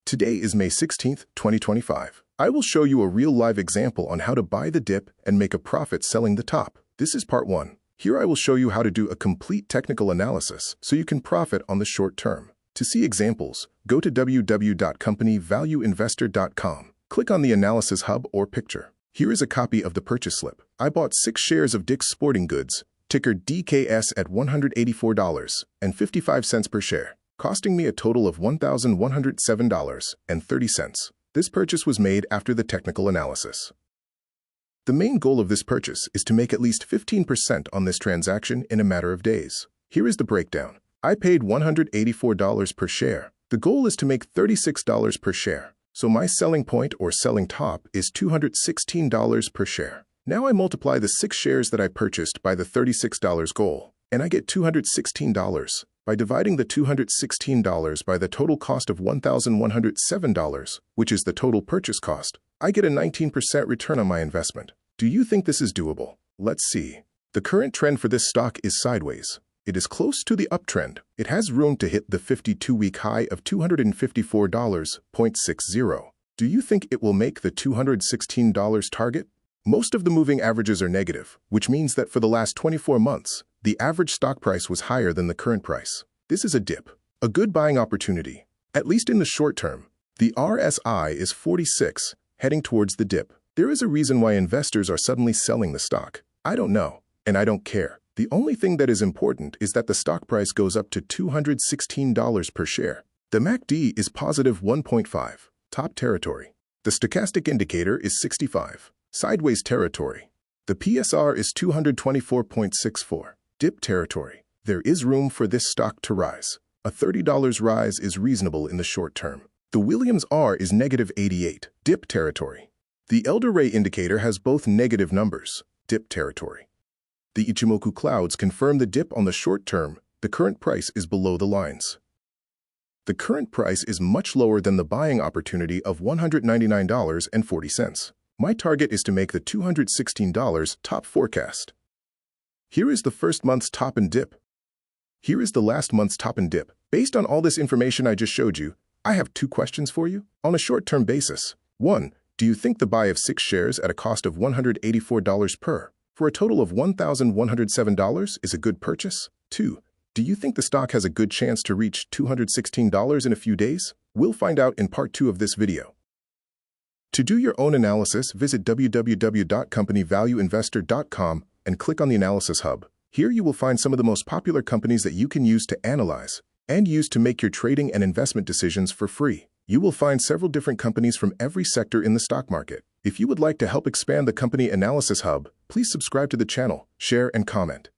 Today is May 16th, 2025. I will show you a real live example on how to buy the dip and make a profit selling the top. This is part 1. Here I will show you how to do a complete technical analysis so you can profit on the short term. To see examples, go to www.companyvalueinvestor.com. Click on the Analysis Hub or picture. Here is a copy of the purchase slip. I bought 6 shares of Dick's Sporting Goods, ticker DKS at $184.55 per share, costing me a total of $1,107.30. This purchase was made after the technical analysis. The main goal of this purchase is to make at least 15% on this transaction in a matter of days. Here is the breakdown. I paid $184 per share. The goal is to make $36 per share. So my selling point or selling top is $216 per share. Now I multiply the 6 shares that I purchased by the $36 goal, and I get $216. By dividing the $216 by the total cost of $1,107, which is the total purchase cost, I get a 19% return on my investment. Do you think this is doable? Let's see. The current trend for this stock is sideways. It is close to the uptrend. It has room to hit the 52-week high of $254.60. Do you think it will make the $216 target? Most of the moving averages are negative, which means that for the last 24 months, the average stock price was higher than the current price. This is a dip, a good buying opportunity, at least in the short term. The RSI is 46, heading towards the dip. There is a reason why investors are suddenly selling the stock. I don't know, and I don't care. The only thing that is important is that the stock price goes up to $216 per share. The MACD is positive 1.5, top territory. The stochastic indicator is 65, sideways territory. The PSR is 224.64, dip territory. There is room for this stock to rise. A $30 rise is reasonable in the short term. The Williams R is negative 88, dip territory. The Elder Ray indicator has both negative numbers, dip territory. The Ichimoku clouds confirm the dip on the short term. The current price is below the lines. The current price is much lower than the buying opportunity of $199.40. My target is to make the $216 top forecast. Here is the first month's top and dip. Here is the last month's top and dip. Based on all this information I just showed you, I have 2 questions for you. On a short-term basis, 1. Do you think the buy of 6 shares at a cost of $184 per, for a total of $1,107 is a good purchase? 2. Do you think the stock has a good chance to reach $216 in a few days? We'll find out in part 2 of this video. To do your own analysis, visit www.companyvalueinvestor.com and click on the Analysis Hub. Here you will find some of the most popular companies that you can use to analyze and use to make your trading and investment decisions for free. You will find several different companies from every sector in the stock market. If you would like to help expand the Company Analysis Hub, please subscribe to the channel, share, and comment.